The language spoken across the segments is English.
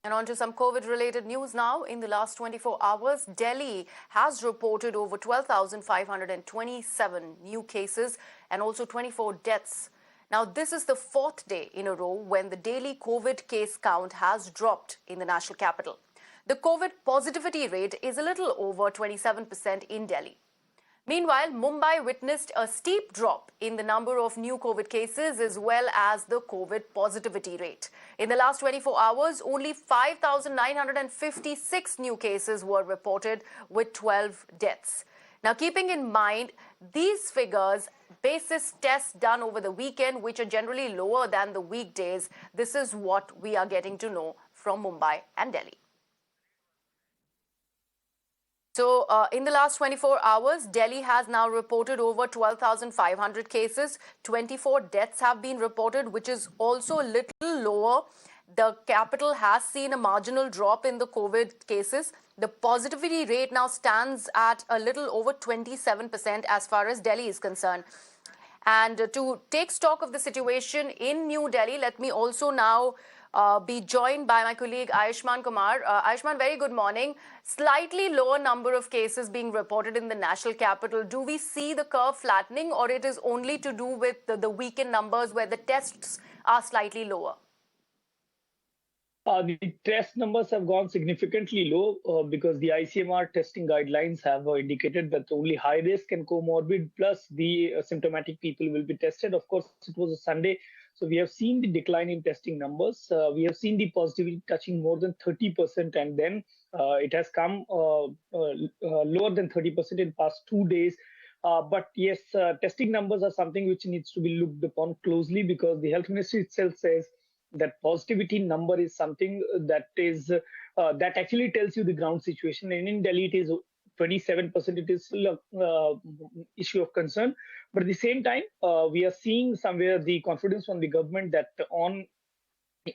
And on to some COVID-related news now. In the last 24 hours, Delhi has reported over 12,527 new cases and also 24 deaths. Now, this is the fourth day in a row when the daily COVID case count has dropped in the national capital. The COVID positivity rate is a little over 27% in Delhi. Meanwhile, Mumbai witnessed a steep drop in the number of new COVID cases as well as the COVID positivity rate. In the last 24 hours, only 5,956 new cases were reported with 12 deaths. Now, keeping in mind these figures, basis tests done over the weekend, which are generally lower than the weekdays, this is what we are getting to know from Mumbai and Delhi. So, in the last 24 hours, Delhi has now reported over 12,500 cases. 24 deaths have been reported, which is also a little lower. The capital has seen a marginal drop in the COVID cases. The positivity rate now stands at a little over 27% as far as Delhi is concerned. And to take stock of the situation in New Delhi, let me also now be joined by my colleague Ayushman Kumar. Ayushman, very good morning. Slightly lower number of cases being reported in the national capital. Do we see the curve flattening, or it is only to do with the weekend numbers where the tests are slightly lower? The test numbers have gone significantly low because the ICMR testing guidelines have indicated that only high risk and comorbid plus the symptomatic people will be tested. Of course, it was a Sunday, so we have seen the decline in testing numbers. We have seen the positivity touching more than 30%, and then it has come lower than 30% in past 2 days. But yes, testing numbers are something which needs to be looked upon closely because the health ministry itself says that positivity number is something that is that actually tells you the ground situation. And in Delhi, it is 27%. It is still a issue of concern. But at the same time, we are seeing somewhere the confidence from the government that on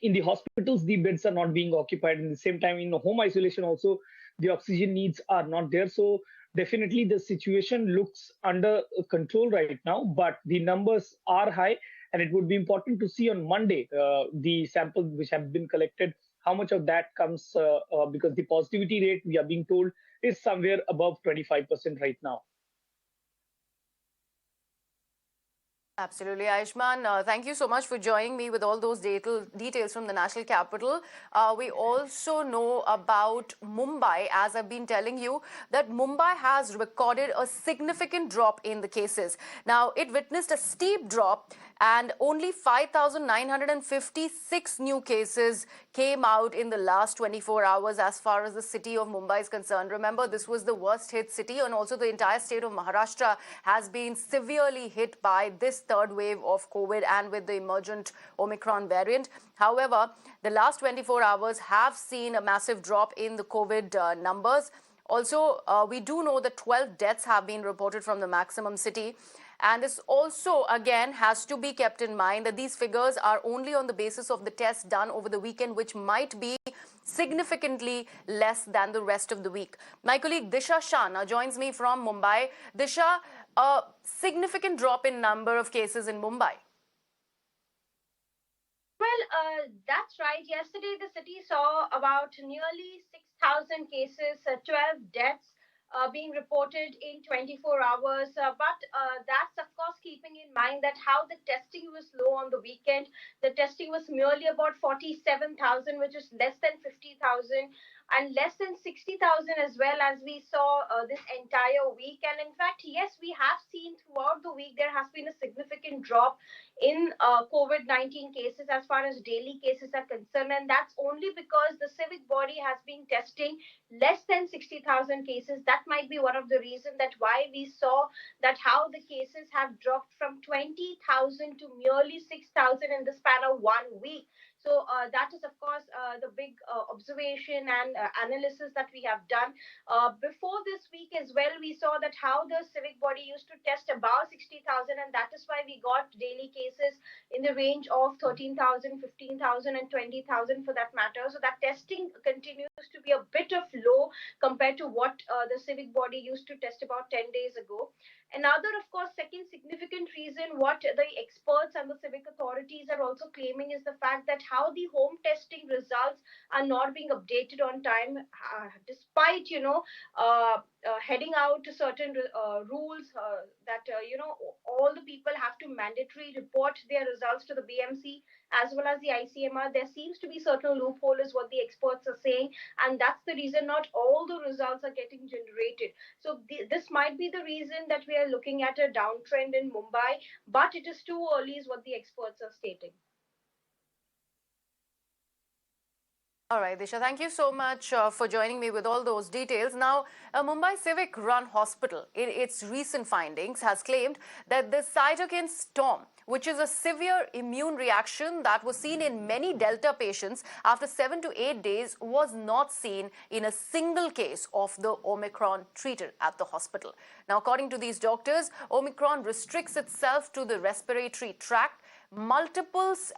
in the hospitals the beds are not being occupied. In the same time, in home isolation also the oxygen needs are not there. So definitely the situation looks under control right now, but the numbers are high. And it would be important to see on Monday the samples which have been collected, how much of that comes because the positivity rate, we are being told, is somewhere above 25% right now. Absolutely, Ayushman. Thank you so much for joining me with all those details from the national capital. We also know about Mumbai, as I've been telling you, that Mumbai has recorded a significant drop in the cases. Now, it witnessed a steep drop and only 5,956 new cases came out in the last 24 hours as far as the city of Mumbai is concerned. Remember, this was the worst hit city, and also the entire state of Maharashtra has been severely hit by this third wave of COVID and with the emergent Omicron variant. However, the last 24 hours have seen a massive drop in the COVID numbers. Also, we do know that 12 deaths have been reported from the maximum city. And this also, again, has to be kept in mind that these figures are only on the basis of the tests done over the weekend, which might be significantly less than the rest of the week. My colleague Disha Shah now joins me from Mumbai. Disha, a significant drop in number of cases in Mumbai. Well, that's right. Yesterday, the city saw about nearly 6,000 cases, 12 deaths being reported in 24 hours. But that's, of course, keeping in mind that how the testing was low on the weekend. The testing was merely about 47,000, which is less than 50,000. And less than 60,000 as well as we saw this entire week. And in fact, yes, we have seen throughout the week there has been a significant drop in COVID-19 cases as far as daily cases are concerned. And that's only because the civic body has been testing less than 60,000 cases. That might be one of the reasons that why we saw that how the cases have dropped from 20,000 to merely 6,000 in the span of 1 week. So that is, of course, the big observation and analysis that we have done. Before this week as well, we saw that how the civic body used to test about 60,000, and that is why we got daily cases in the range of 13,000, 15,000, and 20,000 for that matter. So that testing continues. to be a bit of low compared to what the civic body used to test about 10 days ago. Another, of course, second significant reason what the experts and the civic authorities are also claiming is the fact that how the home testing results are not being updated on time, despite, heading out to certain rules that, all the people have to mandatory report their results to the BMC as well as the ICMR. There seems to be certain loophole, is what the experts are saying, and that's the reason not all the results are getting generated. So this might be the reason that we are looking at a downtrend in Mumbai, but it is too early, is what the experts are stating. All right, Disha, thank you so much for joining me with all those details. Now, a Mumbai Civic run hospital, in its recent findings, has claimed that the cytokine storm, which is a severe immune reaction that was seen in many Delta patients after 7 to 8 days, was not seen in a single case of the Omicron treated at the hospital. Now, according to these doctors, Omicron restricts itself to the respiratory tract, multiplies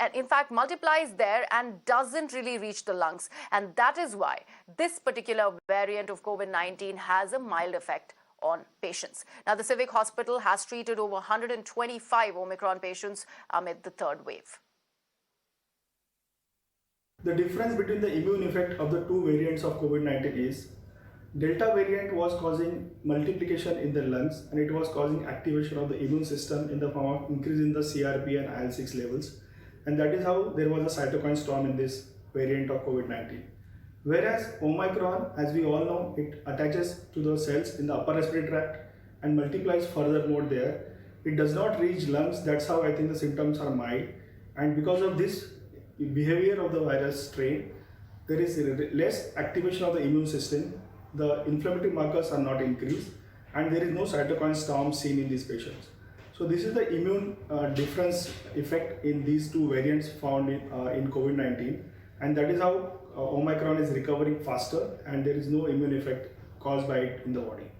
there and doesn't really reach the lungs. And that is why this particular variant of COVID-19 has a mild effect on patients. Now, the Civic Hospital has treated over 125 Omicron patients amid the third wave. The difference between the immune effect of the two variants of COVID-19 is Delta variant was causing multiplication in the lungs, and it was causing activation of the immune system in the form of increase in the CRP and IL-6 levels, and that is how there was a cytokine storm in this variant of COVID-19. Whereas Omicron, as we all know, it attaches to the cells in the upper respiratory tract and multiplies furthermore there. It does not reach lungs. That's how I think the symptoms are mild, and because of this behavior of the virus strain, there is less activation of the immune system. The inflammatory markers are not increased, and there is no cytokine storm seen in these patients. So this is the immune difference effect in these two variants found in COVID-19, and that is how Omicron is recovering faster, and there is no immune effect caused by it in the body.